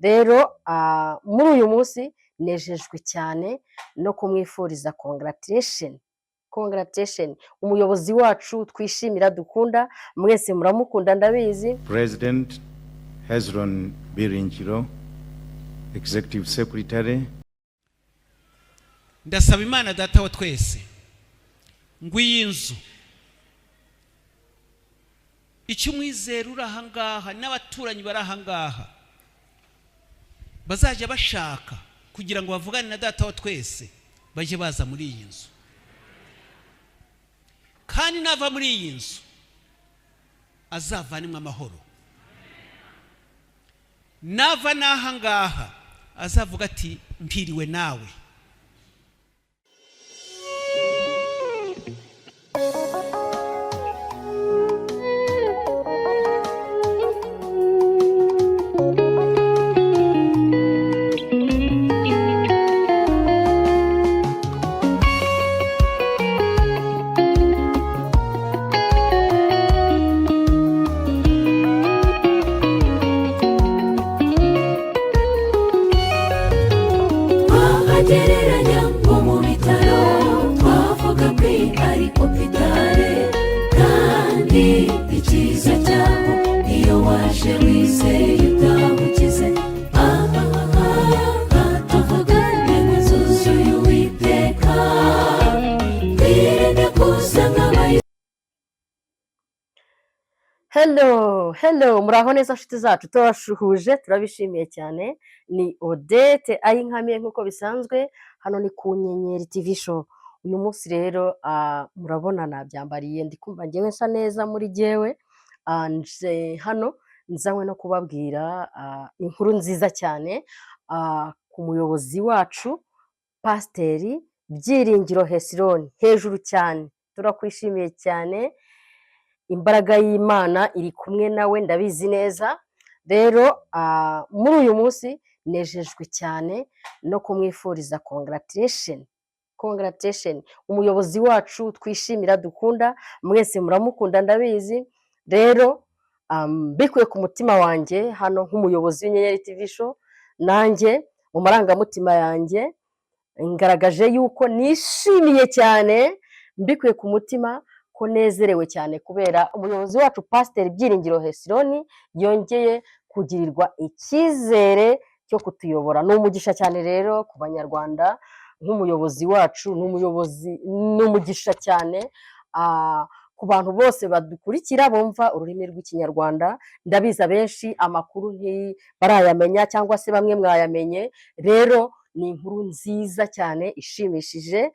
rero muri uyu munsi nejejwe cyane no kumwifuriza congratulation umuyobozi wacu twishimira dukunda mwese muramukunda ndabizi. President Hesron BYIRINGIRO, Executive Secretary. Ndasaba Imana data wa twese ngo iyi nzu icyo mwizera urahangaha n'abaturanyi barahangaha bazajya bashaka kugira ngo bavugane na data wa twese baje baza muri iyi nzu, kandi nava muri iyi nzu azavanimwe amahoro, nava nahangaha azavuga ati mpiriwe nawe. Hello, muraho neza nshuti zacu, turabashuhuje turabishimiye cyane. Ni Odette ayinkamiye nk'uko bisanzwe, hano ni ku Nyenyeri TV show. Uyu munsi rero murabona nabyambariye ndikumva ngewe nsa neza muri jewe, nje hano nzanywe no kubabwira inkuru nziza cyane ku muyobozi wacu Pasiteri Byiringiro Hesron. Hejuru cyane, turakwishimiye cyane, imbaraga y'Imana iri kumwe nawe ndabizi neza. Rero muri uyu munsi nejejwe cyane no kumwifuriza congratulation umuyobozi wacu twishimira dukunda mwese muramukunda ndabizi. Rero bikuye ku mutima wanjye hano nk'umuyobozi w'Inyenyeri TV show, nanjye mu marangamutima yanjye ngaragaje yuko nishimiye cyane, mbikuye ku mutima ko nezerewe cyane kubera umuyobozi wacu Pasiteri Byiringiro Hesron yongeye kugirirwa icyizere cyo kutuyobora. Ni umugisha cyane rero ku banyarwanda, nk'umuyobozi wacu n'umugisha cyane ku bantu bose badukurikira bumva ururimi rw'ikinyarwanda. Ndabiza benshi amakuru barayamenya cyangwa se bamwe mwayamenye. Rero ni inkuru nziza cyane ishimishije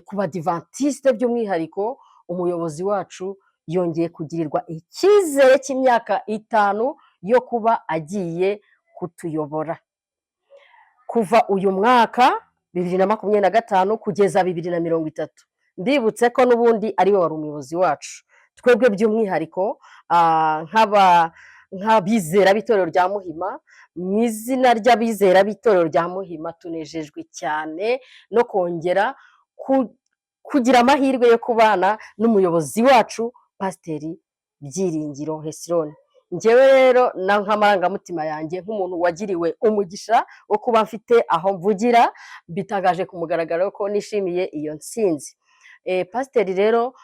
ku badivantiste, by'umwihariko umuyobozi wacu yongeye kugirirwa icyizere cy'imyaka 5 yo kuba agiye kutuyobora kuva uyu mwaka 2025 kugeza 2030. Ndibutse ko n'ubundi ari we wari umuyobozi wacu. Twebwe by'umwihariko nk'abizera b'itorero rya Muhima, mu izina ry'abizera b'itorero rya Muhima tunejejwe cyane no kongera kugira amahirwe yo kubana n'umuyobozi wacu Pasiteri Byiringiro Hesron. Ngewe rero nk'amarangamutima yanjye nk'umuntu wagiriwe umugisha wo kuba mfite aho mvugira, bitangaje ku mugaragaro ko nishimiye iyo ntsinzi. Pasiteri rero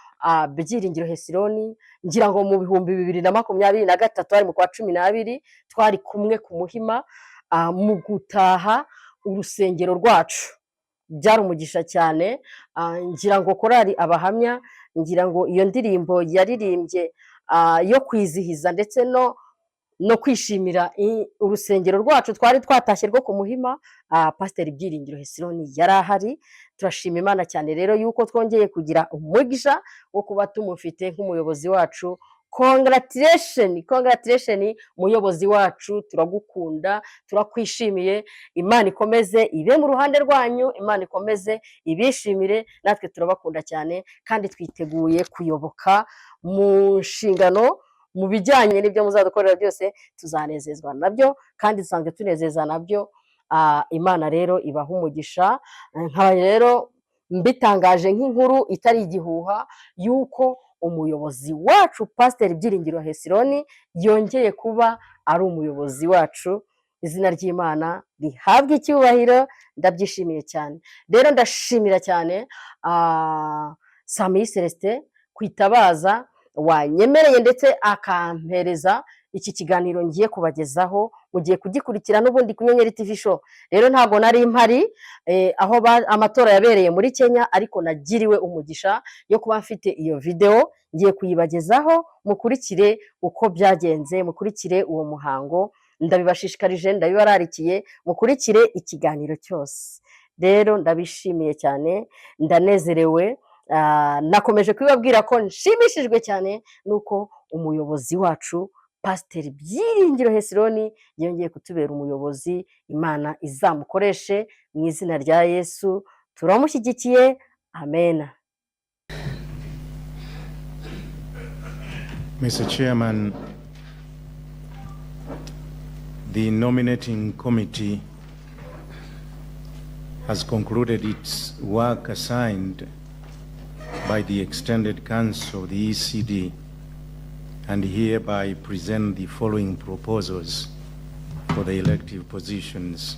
Byiringiro Hesron, ngira ngo mu 2023 ari mu kwa 12 twari kumwe ku Muhima mu gutaha urusengero rwacu. Byari umugisha cyane, ngira ngo korari abahamya, ngira ngo iyo ndirimbo yaririmbye yo kwizihiza ndetse no kwishimira urusengero rwacu twari twatashye rwo ku Muhima, Pasiteri Byiringiro Hesron yari ahari. Turashima Imana cyane rero yuko twongeye kugira umugisha wo kuba tumufite nk'umuyobozi wacu. Congratulation muyobozi wacu, turagukunda, turakwishimiye. Imana ikomeze ibe mu ruhande rwanyu, Imana ikomeze ibishimire, natwe turabakunda cyane kandi twiteguye kuyoboka mu nshingano, mu bijyanye n'ibyo muzadukorera byose tuzanezezwa nabyo kandi dusanzwe tunezeza nabyo. Imana rero ibaha umugisha. Nkaba rero mbitangaje nk'inkuru itari igihuha yuko umuyobozi wacu Pasiteri Byiringiro Hesron yongeye kuba ari umuyobozi wacu. izina ry'Imana rihabwa icyubahiro, ndabyishimiye cyane. Rero ndashimira cyane Sami Celestin kwitabaza wanyemereye ndetse akampereza iki kiganiro ngiye kubagezaho, mugiye kugikurikira n'ubundi ku Nyenyeri TV show. Rero ntago nari mpari aho amatora yabereye muri Kenya, ariko nagiriwe umugisha yo kuba mfite iyo video, ngiye kuyibagezaho, mukurikire uko byagenze, mukurikire uwo muhango, ndabibashishikarije, ndabibararikiye, mukurikire ikiganiro cyose. Rero ndabishimiye cyane, ndanezerewe, nakomeje kubibabwira ko nshimishijwe cyane nuko umuyobozi wacu Pasiteri Byiringiro Hesron yongeye kutubera umuyobozi. Imana izamukoreshe mu izina rya Yesu, turamushyigikiye, amen. Mr. Chairman, the nominating committee has concluded its work assigned by the Extended Council of the ECD, and hereby present the following proposals for the elective positions,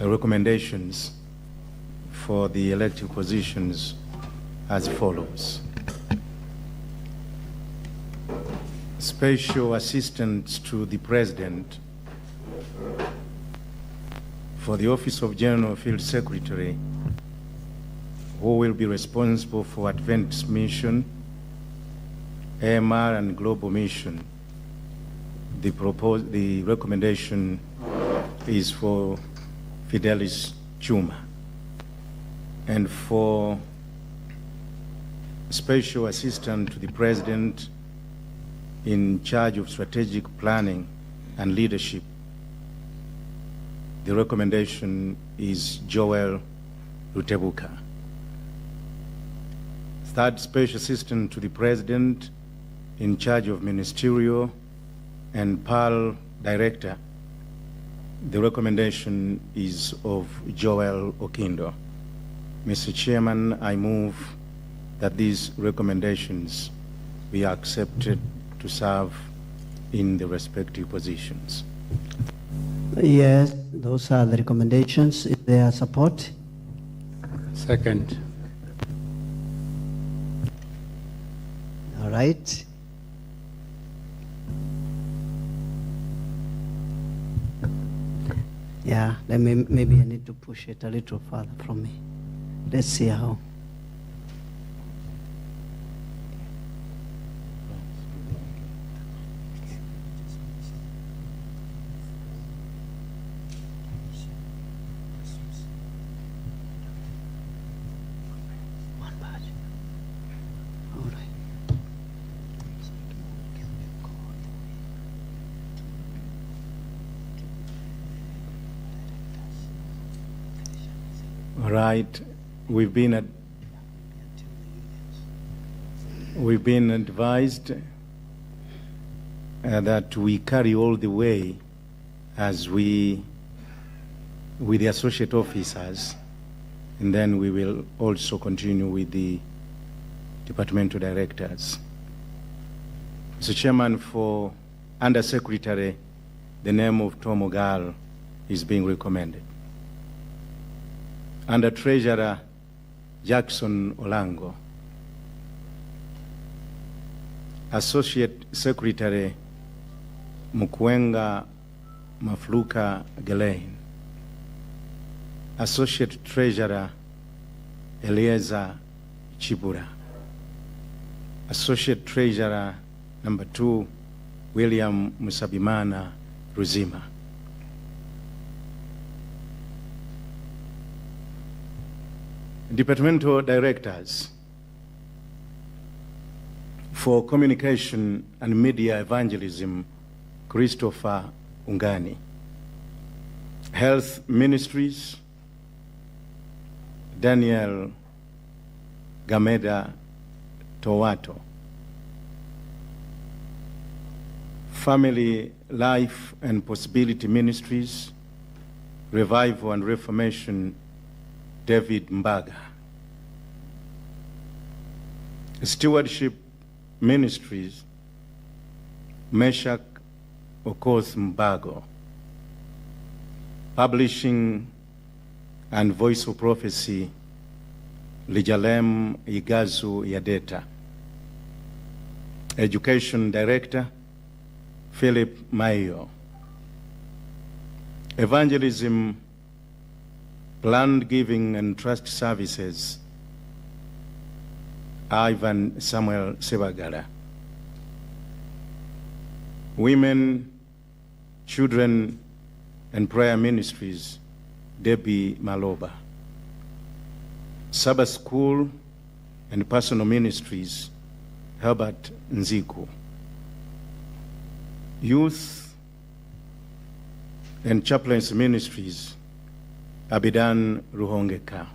recommendations for the elective positions as follows. Special Assistant to the President for the Office of General Field Secretary, who will be responsible for Advent Mission, AMR and Global Mission. The recommendation is for Fidelis Chuma. And for Special Assistant to the President in charge of strategic planning and leadership, the recommendation is Joel Rutebuka. Third Special Assistant to the President in charge of Ministerial and PAL Director, the recommendation is of Joel Okindo. Mr. Chairman, I move that these recommendations be accepted to serve in the respective positions. Yes, those are the recommendations. Is there support? Second. All right. Yeah, maybe I need to push it a little further from me. Let's see how. All right, we've been advised that we carry all the way as with the associate officers, and then we will also continue with the departmental directors. Mr. Chairman, for Under Secretary, the name of Tom Ogal is being recommended. Under Treasurer, Jackson Olango. Associate Secretary, Mukwenga Mafluka Gelain. Associate Treasurer, Eliezer Chibura. Associate Treasurer, number 2, William Musabimana Ruzima. Departmental Directors for Communication and Media Evangelism, Christopher Ungani. Health Ministries, Daniel Gameda Towato. Family Life and Possibility Ministries, Revival and Reformation, David Mbaga. Stewardship Ministries, Meshach Okoth Mbago. Publishing and Voice of Prophecy, Lijalem Igazu Yadeta. Education Director, Philip Mayo. Evangelism, Planned Giving and Trust Services, Ivan Samuel Sebagala. Women, Children, and Prayer Ministries, Debbie Maloba. Sabbath School and Personal Ministries, Herbert Nziku. Youth and Chaplains Ministries, Abidan Ruhongeka.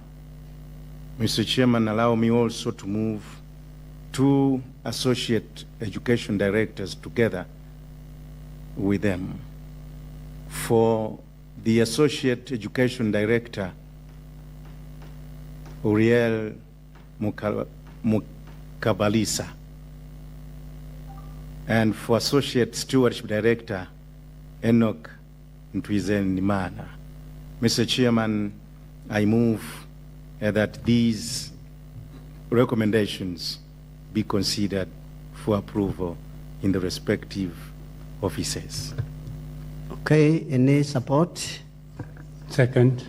Mr. Chairman, allow me also to move 2 Associate Education Directors together with them. For the Associate Education Director, Uriel Mukabalisa, and for Associate Stewardship Director, Enoch Ntwizenimana. Mr. Chairman, I move that these recommendations be considered for approval in the respective offices. Okay, any support? Second.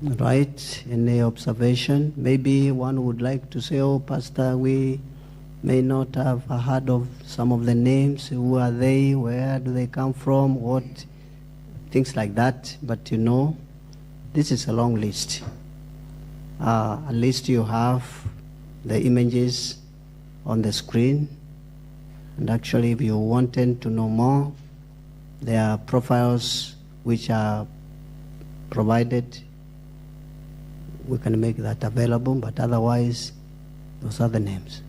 Right, any observation? Maybe one would like to say, oh, Pastor, we may not have heard of some of the names. Who are they? Where do they come from? What? Things like that. But you know, this is a long list. At least you have the images on the screen. And actually, if you wanted to know more, there are profiles which are provided. We can make that available, but otherwise, those are the names.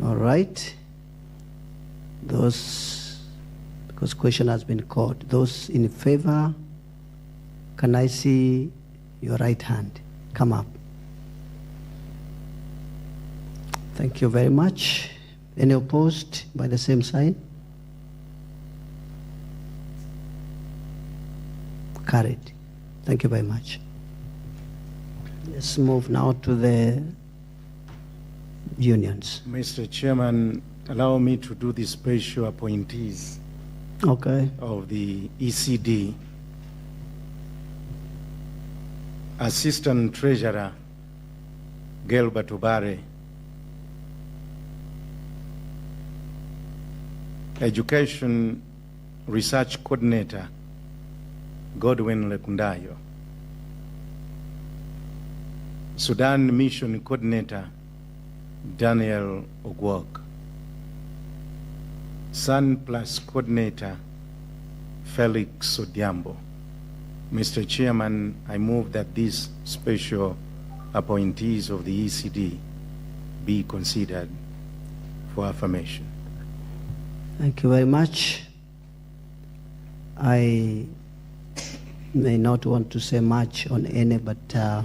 All right. Those, because question has been called. Those in favor, can I see your right hand? Come up. Thank you very much. Any opposed by the same sign? Carried. Thank you very much. Let's move now to the unions. Mr. Chairman, allow me to do the special appointees Okay. of the ECD. Assistant Treasurer, Gilbert Obare. Education Research Coordinator, Godwin Lekundayo. Sudan Mission Coordinator, Daniel Ogwog. Sun Plus Coordinator, Felix Odiambo. Mr. Chairman, I move that these special appointees of the ECD be considered for affirmation. Thank you very much. I may not want to say much on any, but there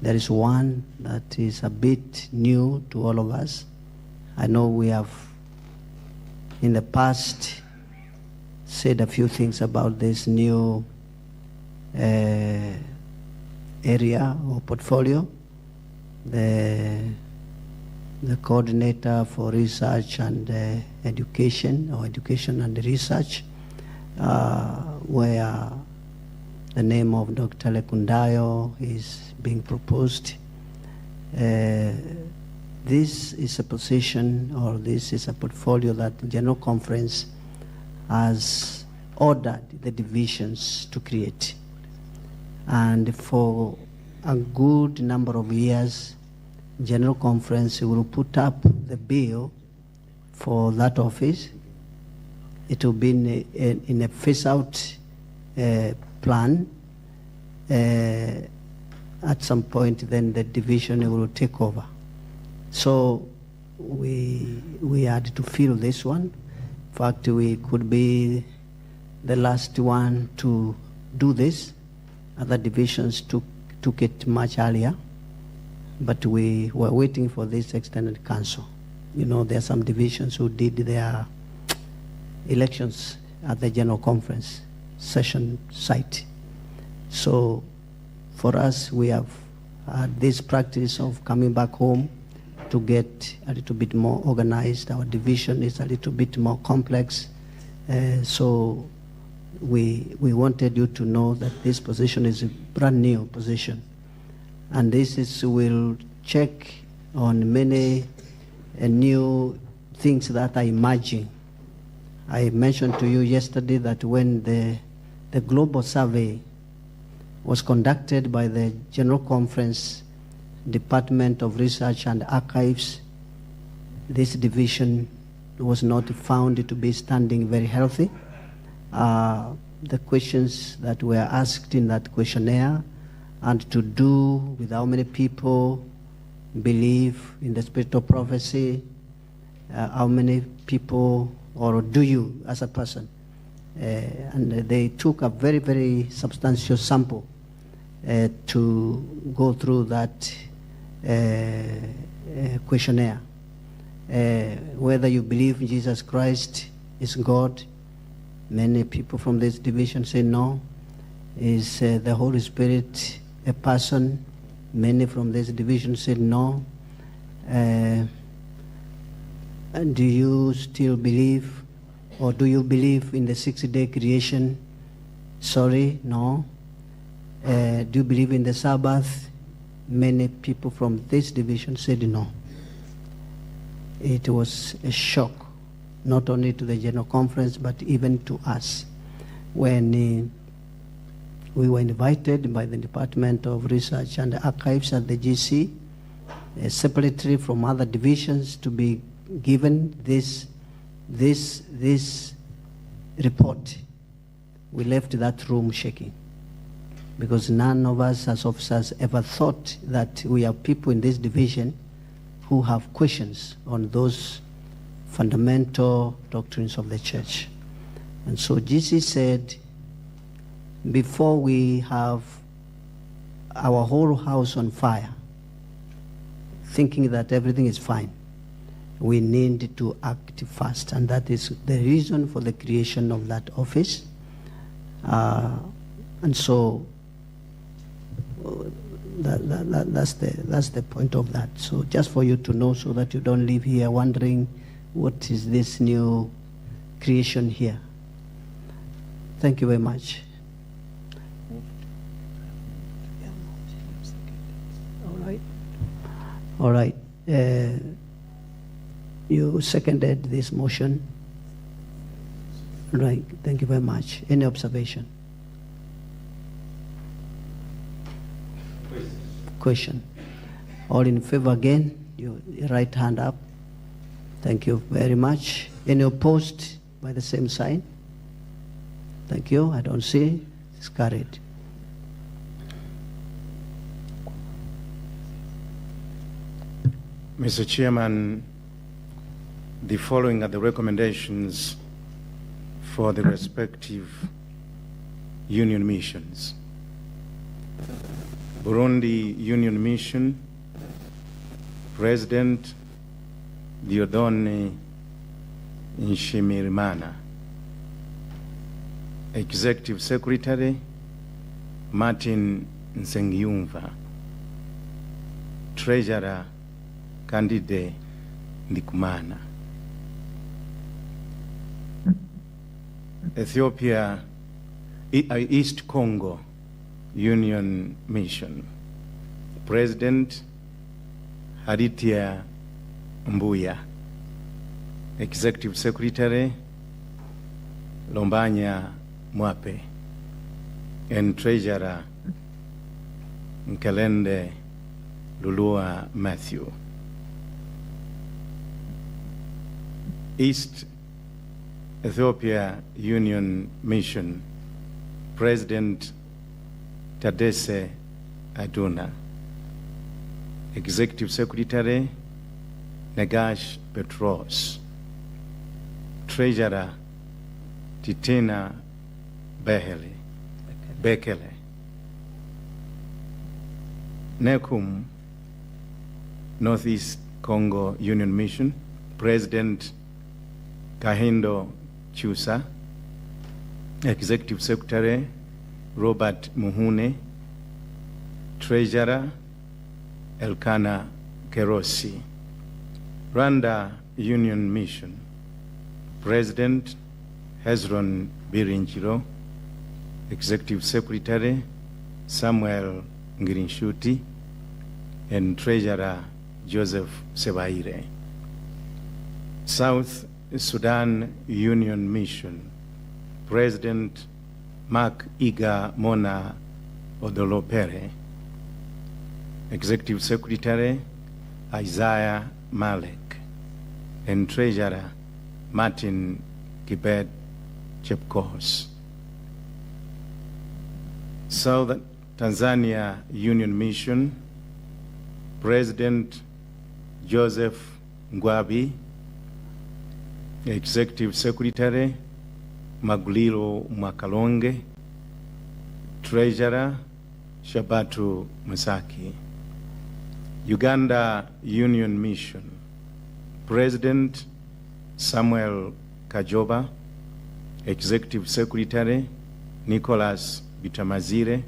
is one that is a bit new to all of us. I know we have in the past said a few things about this new area or portfolio. The coordinator for research and education, or education and research, where the name of Dr. Lekundayo is being proposed. This is a position, or this is a portfolio that the General Conference has ordered the divisions to create. And for a good number of years, General Conference will put up the bill for that office. It will be in a phase-out plan. At some point, then the division will take over. So we had to fill this one. In fact, we could be the last one to do this. Other divisions took it much earlier. But we were waiting for this extended council. there are some divisions who did their elections at the General Conference session site. So for us, we have had this practice of coming back home to get a little bit more organized. Our division is a little bit more complex. So we wanted you to know that this position is a brand new position. And this will check on many new things that are emerging. I mentioned to you yesterday that when the global survey was conducted by the General Conference Department of Research and Archives, this division was not found to be standing very healthy. The questions that were asked in that questionnaire and to do with how many people believe in the spirit of prophecy, how many people, or do you as a person? And they took a very, very substantial sample to go through that questionnaire. Whether you believe Jesus Christ is God, many people from this division say no. Is the Holy Spirit a person? Many from this division said no. And do you still believe, or do you believe in the 6-day creation? Sorry, no. Do you believe in the Sabbath? Many people from this division said no. It was a shock, not only to the General Conference, but even to us. When we were invited by the Department of Research and Archives at the GC, separately from other divisions, to be given this report, we left that room shaking, because none of us as officers ever thought that we have people in this division who have questions on those fundamental doctrines of the church. And so GC said, before we have our whole house on fire, thinking that everything is fine, we need to act fast. And that is the reason for the creation of that office. And so that's the point of that. So just for you to know, so that you don't leave here wondering, what is this new creation here? Thank you very much. All right. You seconded this motion. Right. Thank you very much. Any observation? Question. All in favor again? Your right hand up. Thank you very much. Any opposed by the same sign? Thank you. I don't see. It's carried. Mr. Chairman, the following are the recommendations for the respective union missions. Burundi Union Mission, President Diodone Nshimirimana. Executive Secretary Martin Nsengiyumva. Treasurer Candide Ndikumana. Ethiopia, East Congo Union Mission, President Haditia Mbuya. Executive Secretary Lombanya Mwape, and Treasurer Nkelende Lulua Matthew. East Ethiopia Union Mission, President Tadesse Aduna. Executive Secretary Negash Petros. Treasurer Titina Bekele. NECUM Northeast Congo Union Mission, President Kahindo Chusa, Executive Secretary Robert Muhune, Treasurer Elkana Kerosi. Rwanda Union Mission, President Hesron BYIRINGIRO, Executive Secretary Samuel Ngirinshuti, and Treasurer Joseph Sebaire. South Sudan Union Mission, President Mark Iga Mona Odolopere, Executive Secretary Isaiah Malek, and Treasurer Martin Kibet Chepkos. South Tanzania Union Mission, President Joseph Ngwabi, Executive Secretary Magulilo Mwakalonge, Treasurer Shabatu Musaki. Uganda Union Mission, President Samuel Kajoba, Executive Secretary Nicholas Bitamazire,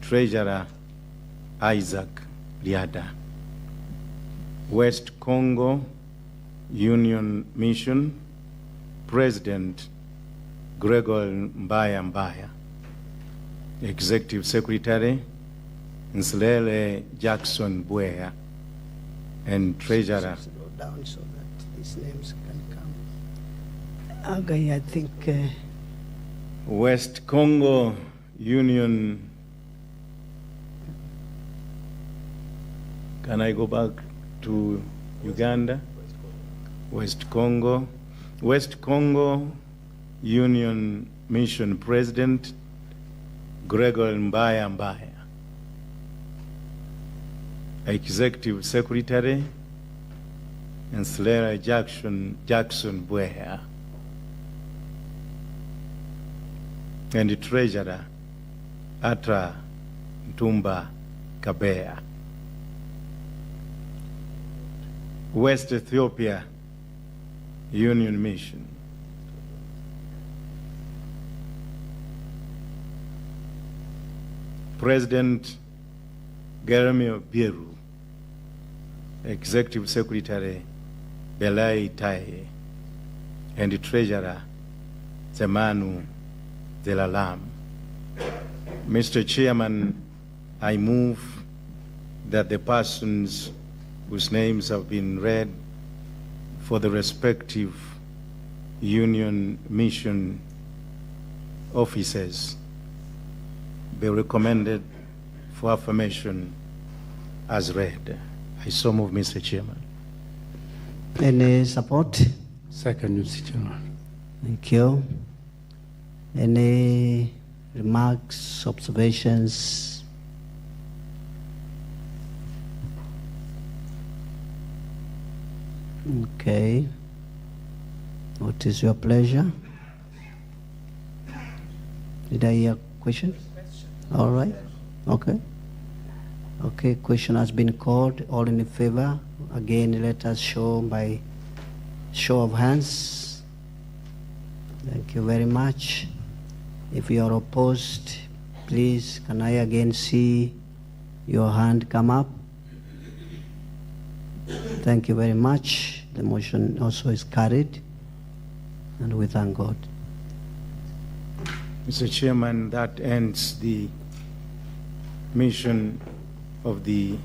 Treasurer Isaac Liada. West Congo Union Mission, President Gregor Mbaya Mbaya, Executive Secretary Nslele Jackson Bwea, and Treasurer. Slow down so that these names can come. Okay, I think. West Congo Union. Can I go back to Uganda? West Congo Union Mission President Gregor Mbaya Mbaya, Executive Secretary Nslele Jackson Bwea, and the Treasurer Atra Ntumba Kabea. West Ethiopia Union Mission, President Geremio Biru, Executive Secretary Belai Taye, and the Treasurer Zemanu Zelalam. Mr. Chairman, I move that the persons whose names have been read for the respective Union Mission officers be recommended for affirmation as read. I so move, Mr. Chairman. Any support? Second, Mr. Chairman. Thank you. Any remarks, observations? Okay. What is your pleasure? Did I hear a question? All right. Okay. Okay, question has been called. All in favor? Again, let us show by show of hands. Thank you very much. If you are opposed, please, can I again see your hand come up? Thank you very much. The motion also is carried, and we thank God. Mr. Chairman, that ends the mission of the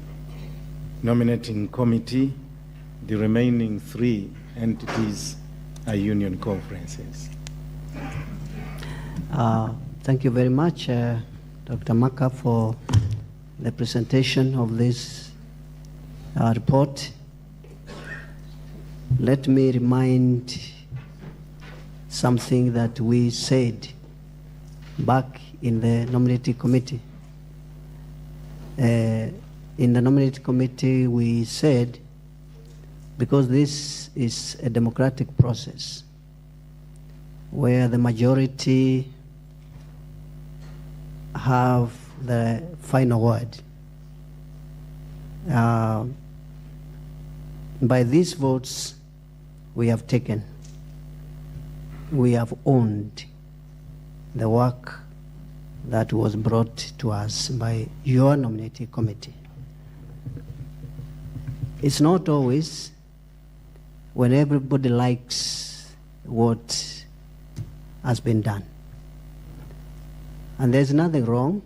nominating committee. The remaining 3 entities are union conferences. Thank you very much, Dr. Maka, for the presentation of this report. Let me remind something that we said back in the nominating committee. In the nominating committee, we said, because this is a democratic process where the majority have the final word. By these votes, we have taken. We have owned the work that was brought to us by your nominating committee. It's not always when everybody likes what has been done. And there's nothing wrong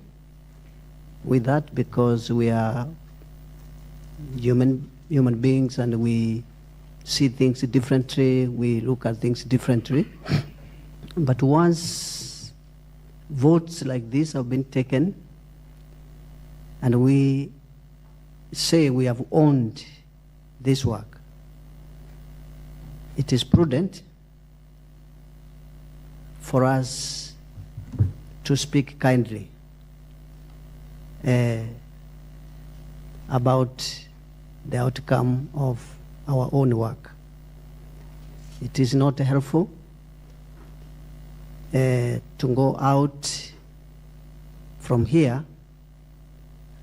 with that, because we are human beings and we see things differently, we look at things differently. But once votes like this have been taken and we say we have owned this work, it is prudent for us to speak kindly about the outcome of our own work. It is not helpful to go out from here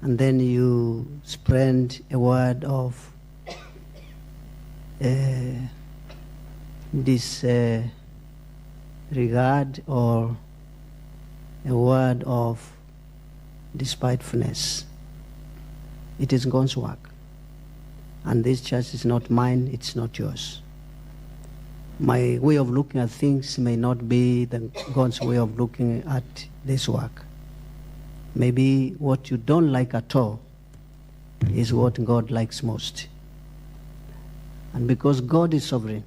and then you spread a word of disregard or a word of despitefulness. It is God's work. And this church is not mine, it's not yours. My way of looking at things may not be God's way of looking at this work. Maybe what you don't like at all is what God likes most. And because God is sovereign,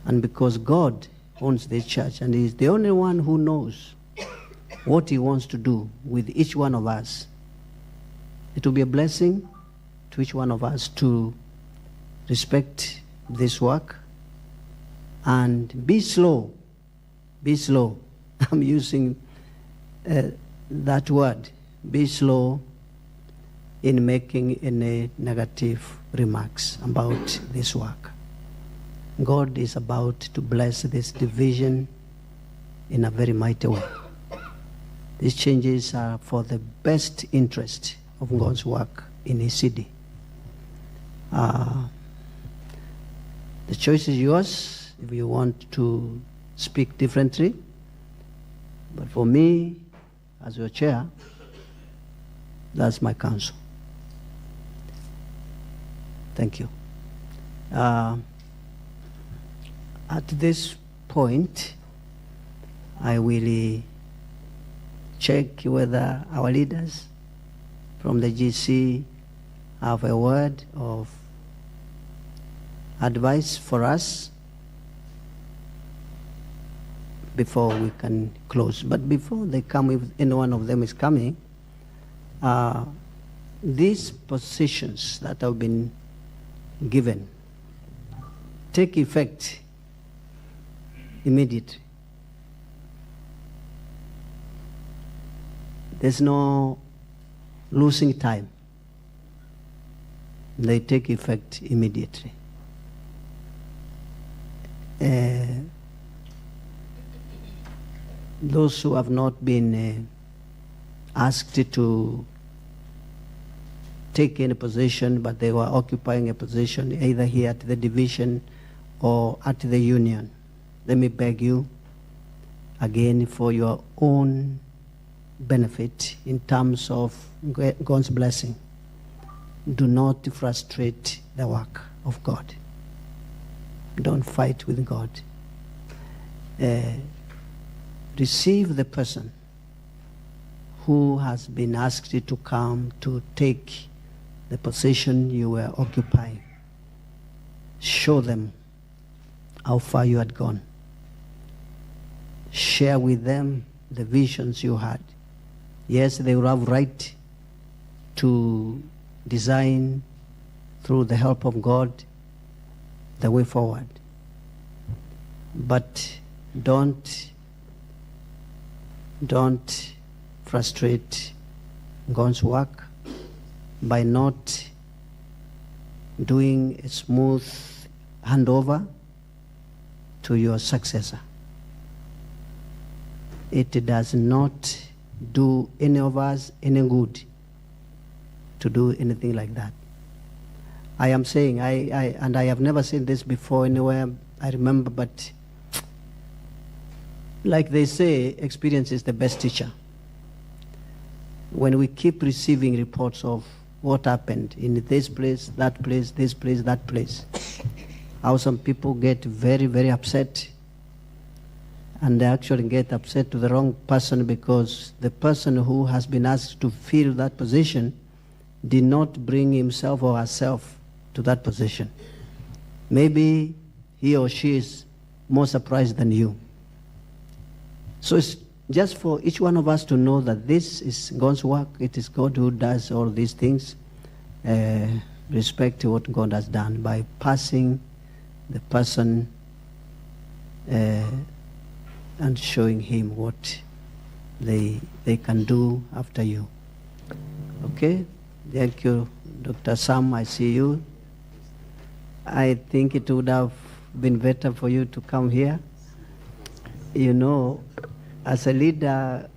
and because God owns this church, and He is the only one who knows what He wants to do with each one of us, it will be a blessing to each one of us to respect this work and be slow. Be slow. I'm using that word. Be slow in making any negative remarks about this work. God is about to bless this division in a very mighty way. These changes are for the best interest of God's work in His city. The choice is yours if you want to speak differently. But for me, as your chair, that's my counsel. Thank you. At this point, I will check whether our leaders from the GC have a word of advice for us before we can close. But before they come, if any one of them is coming, these positions that have been given take effect immediately. There's no losing time. They take effect immediately. Those who have not been asked to take any position, but they were occupying a position either here at the division or at the union, let me beg you again, for your own benefit in terms of God's blessing, do not frustrate the work of God. Don't fight with God. Receive the person who has been asked to come to take the position you were occupying. Show them how far you had gone. Share with them the visions you had. Yes, they will have right to design, through the help of God, the way forward. But don't frustrate God's work by not doing a smooth handover to your successor. It does not do any of us any good to do anything like that. I am saying, and I have never seen this before anywhere, I remember, but like they say, experience is the best teacher. When we keep receiving reports of what happened in this place, that place, this place, that place, how some people get very, very upset, and they actually get upset to the wrong person because the person who has been asked to fill that position did not bring himself or herself to that position. Maybe he or she is more surprised than you. So it's just for each one of us to know that this is God's work. It is God who does all these things. Respect to what God has done by passing the person and showing him what they can do after you. Okay? Thank you, Dr. Sam. I see you. I think it would have been better for you to come here. You know, as a leader,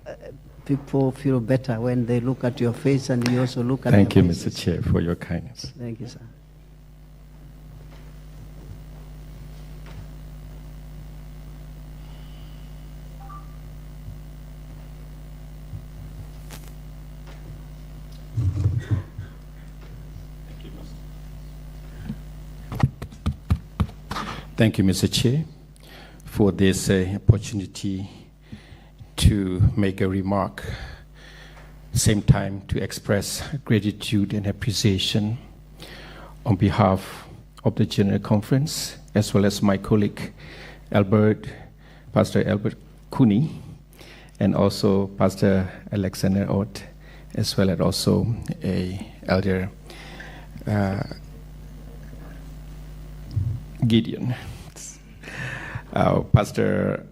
people feel better when they look at your face and you also look at Thank you, their Mr. faces. Chair, for your kindness. Thank you, sir. Thank you, Mr. Chair, for this opportunity to make a remark, same time to express gratitude and appreciation on behalf of the General Conference, as well as my colleague, Pastor Albert Cooney, and also Pastor Alexander Ott, as well as also Elder Gideon. Pastor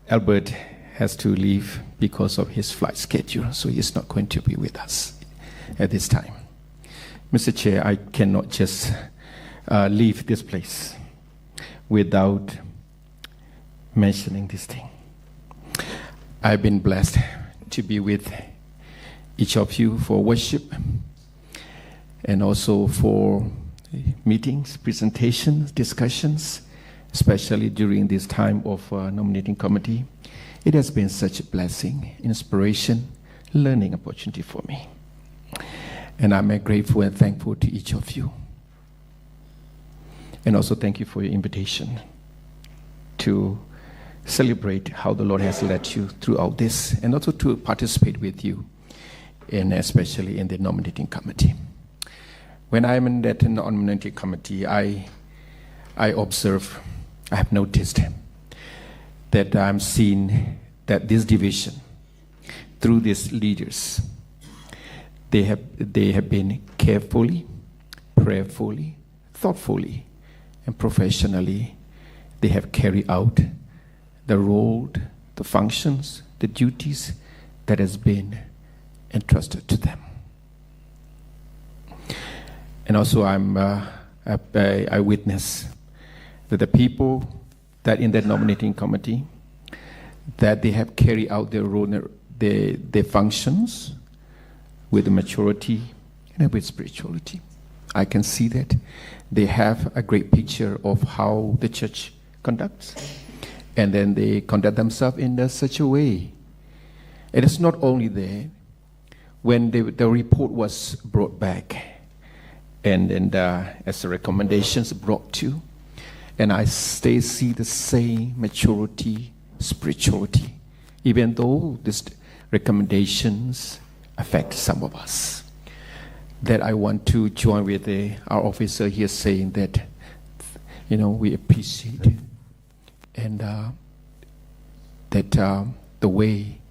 Albert has to leave because of his flight schedule, so he's not going to be with us at this time. Mr. Chair, I cannot just leave this place without mentioning this thing. I've been blessed to be with each of you for worship and also for meetings, presentations, discussions, especially during this time of nominating committee. It has been such a blessing, inspiration, learning opportunity for me. And I'm grateful and thankful to each of you. And also thank you for your invitation to celebrate how the Lord has led you throughout this, and also to participate with you, and especially in the nominating committee. When I'm in that nominating committee, I observe, I have noticed that I'm seeing that this division, through these leaders, they have been carefully, prayerfully, thoughtfully, and professionally, they have carried out the role, the functions, the duties that has been entrusted to them. And also I witness that the people that in that nominating committee, that they have carried out their role, their functions with maturity and with spirituality. I can see that they have a great picture of how the church conducts, and then they conduct themselves in such a way. It is not only there. When the report was brought back, and as the recommendations brought to, and I still see the same maturity, spirituality, even though these recommendations affect some of us. That I want to join with our officer here saying that, we appreciate and that the way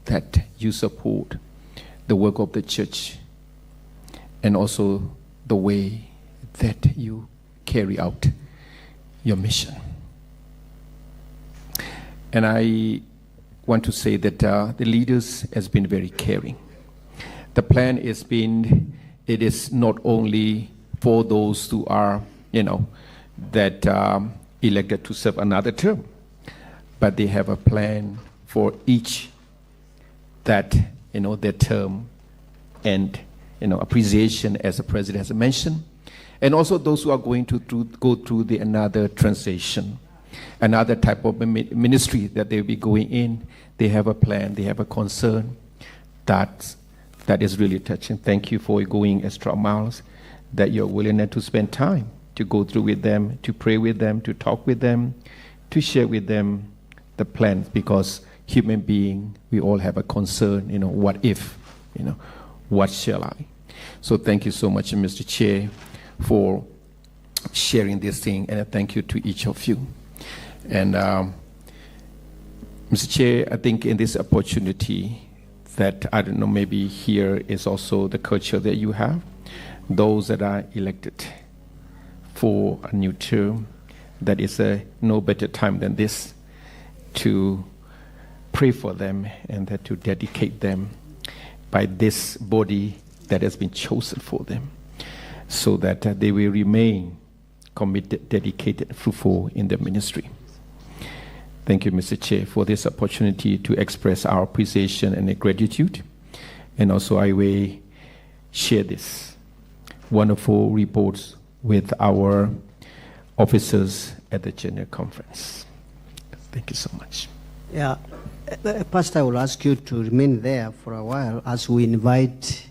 that you support the work of the church, and also the way that you carry out your mission. And I want to say that the leaders has been very caring. The plan has been, it is not only for those who are, that elected to serve another term, but they have a plan for each that, their term and, appreciation, as the president has mentioned, And also those who are going to go through the another translation, another type of ministry that they'll be going in. They have a plan, they have a concern. That is really touching. Thank you for going extra miles, that you're willing to spend time to go through with them, to pray with them, to talk with them, to share with them the plans, because human being, we all have a concern, what if, what shall I? So thank you so much, Mr. Chair, for sharing this thing, and thank you to each of you. And Mr. Chair, I think in this opportunity that, I don't know, maybe here is also the culture that you have, those that are elected for a new term, that is no better time than this to pray for them and that to dedicate them by this body that has been chosen for them, so that they will remain committed, dedicated, fruitful in the ministry. Thank you, Mr. Chair, for this opportunity to express our appreciation and gratitude. And also I will share this wonderful reports with our officers at the General Conference. Thank you so much. Yeah, Pastor, I will ask you to remain there for a while as we invite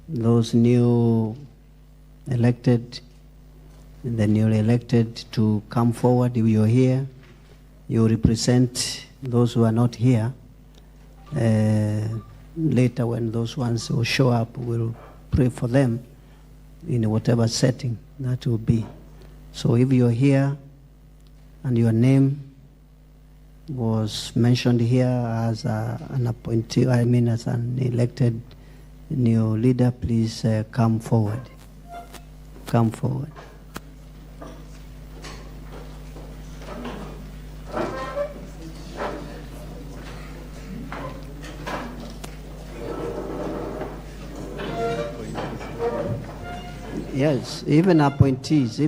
those newly elected to come forward. If you're here, you represent those who are not here. Later, when those ones will show up, we'll pray for them in whatever setting that will be. So if you're here and your name was mentioned here as an appointee, as an elected new leader, please come forward. Come forward. Yes, even appointees.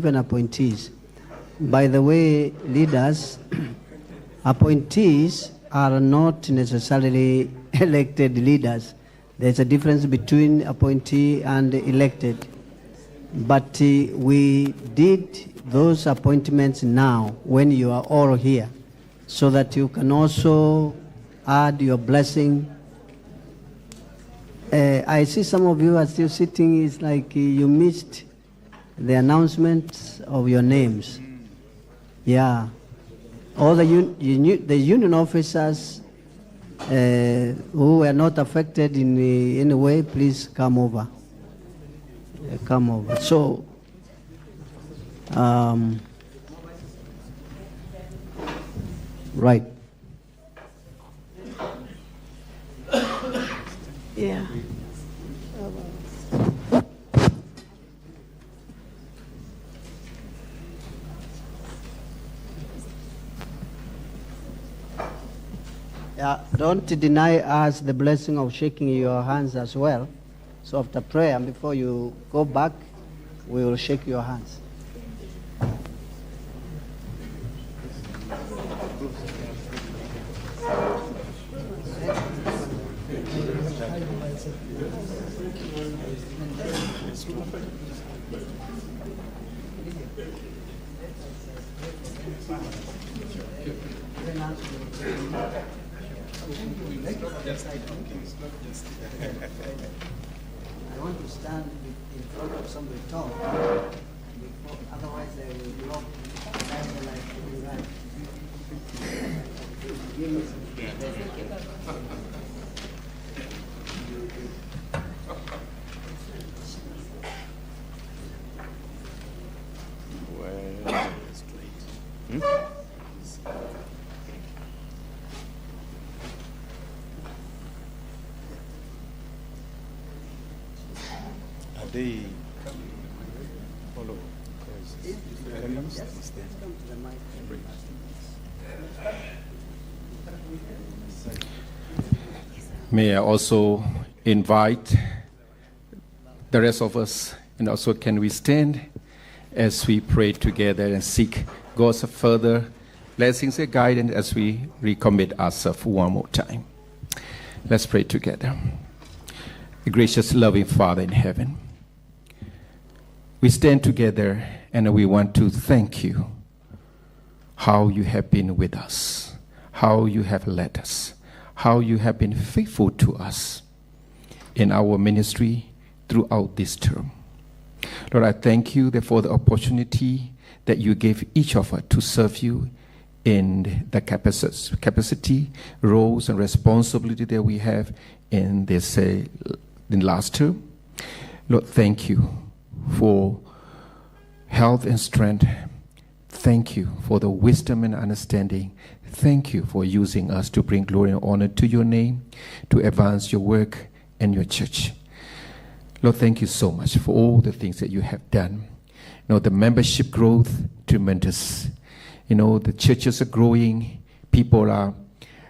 By the way, leaders, appointees are not necessarily elected leaders. There's a difference between appointee and elected. But we did those appointments now when you are all here, so that you can also add your blessing. I see some of you are still sitting. It's like you missed the announcement of your names. Yeah. All the union officers who were not affected in any way, please come over. Come over. So, right. Yeah. Yeah, don't deny us the blessing of shaking your hands as well. So after prayer, before you go back, we will shake your hands. I want to stand in front of somebody tall, otherwise they will block They follow. Can you stand? May I also invite the rest of us, and also can we stand as we pray together and seek God's further blessings and guidance as we recommit ourselves one more time. Let's pray together. Gracious, loving Father in heaven, we stand together and we want to thank you how you have been with us, how you have led us, how you have been faithful to us in our ministry throughout this term. Lord, I thank you for the opportunity that you gave each of us to serve you in the capacity, roles, and responsibility that we have in this in last term. Lord, thank you for health and strength. Thank you for the wisdom and understanding. Thank you for using us to bring glory and honor to your name, to advance your work and your church. Lord, thank you so much for all the things that you have done. The membership growth, tremendous. The churches are growing. People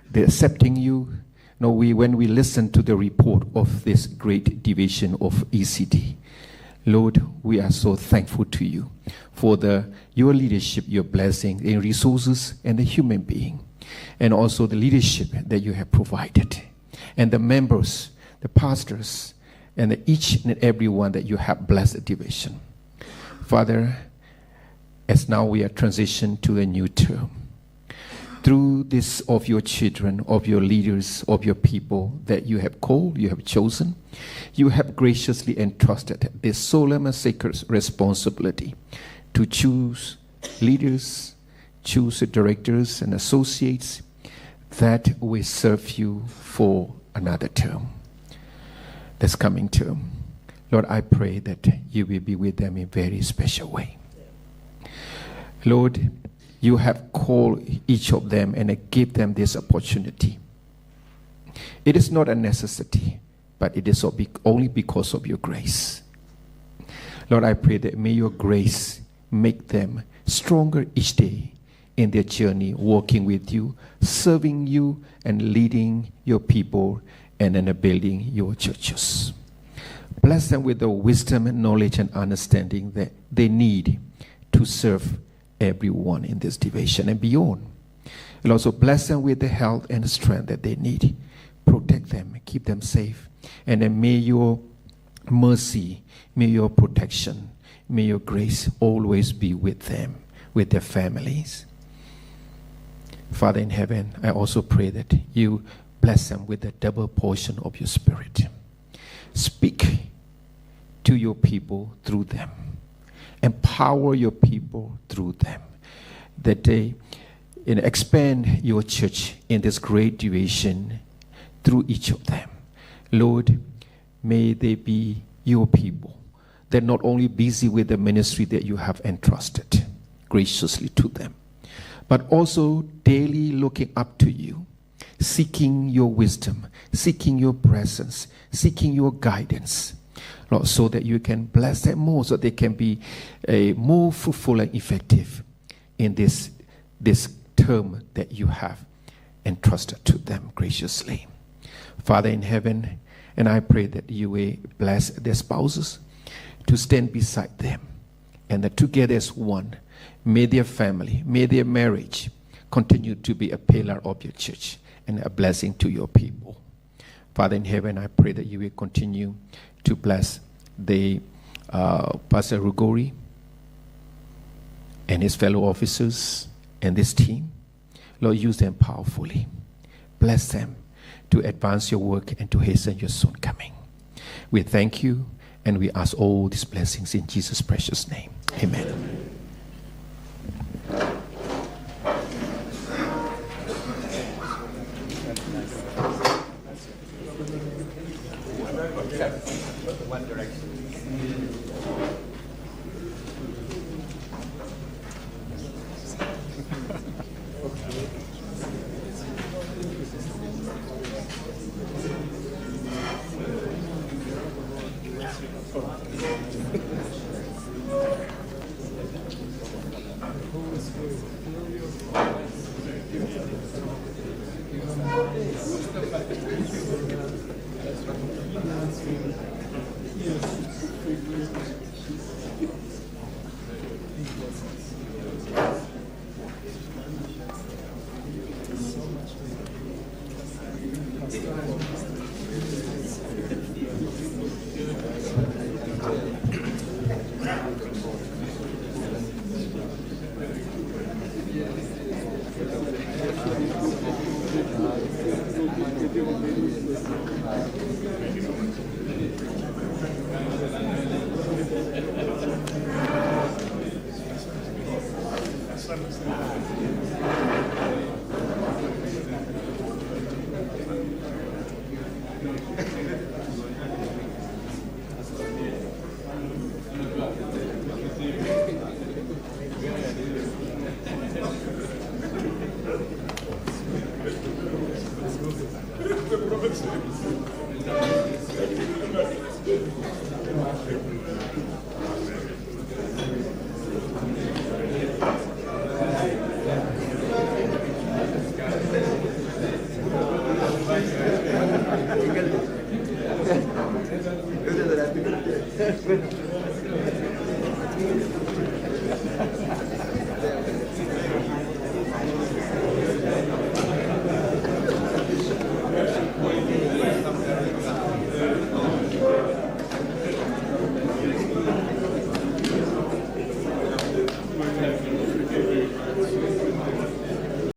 they're accepting you. When we listen to the report of this great division of ECD, Lord, we are so thankful to you for your leadership, your blessing in resources and the human being, and also the leadership that you have provided, and the members, the pastors, and each and every one that you have blessed the division. Father, as now we are transitioned to a new term, through this of your children, of your leaders, of your people that you have called, you have chosen, you have graciously entrusted this solemn and sacred responsibility to choose leaders, choose directors and associates that will serve you for another term, this coming term. Lord, I pray that you will be with them in a very special way. Lord, you have called each of them and give them this opportunity. It is not a necessity, but it is only because of your grace. Lord, I pray that may your grace make them stronger each day in their journey, walking with you, serving you, and leading your people, and then building your churches. Bless them with the wisdom and knowledge and understanding that they need to serve everyone in this division and beyond. And also bless them with the health and the strength that they need. Protect them, keep them safe. And then may your mercy, may your protection, may your grace always be with them, with their families. Father in heaven, I also pray that you bless them with a double portion of your spirit. Speak to your people through them. Empower your people through them, that they expand your church in this great division through each of them. Lord, may they be your people. They're not only busy with the ministry that you have entrusted graciously to them, but also daily looking up to you, seeking your wisdom, seeking your presence, seeking your guidance, Lord, so that you can bless them more, so they can be more fruitful and effective in this term that you have entrusted to them graciously. Father in heaven, and I pray that you will bless their spouses to stand beside them, and that together as one, may their family, may their marriage continue to be a pillar of your church and a blessing to your people. Father in heaven, I pray that you will continue to bless the Pastor Rugori and his fellow officers and this team. Lord, use them powerfully. Bless them to advance your work and to hasten your soon coming. We thank you and we ask all these blessings in Jesus' precious name. Amen. One direction. Gracias.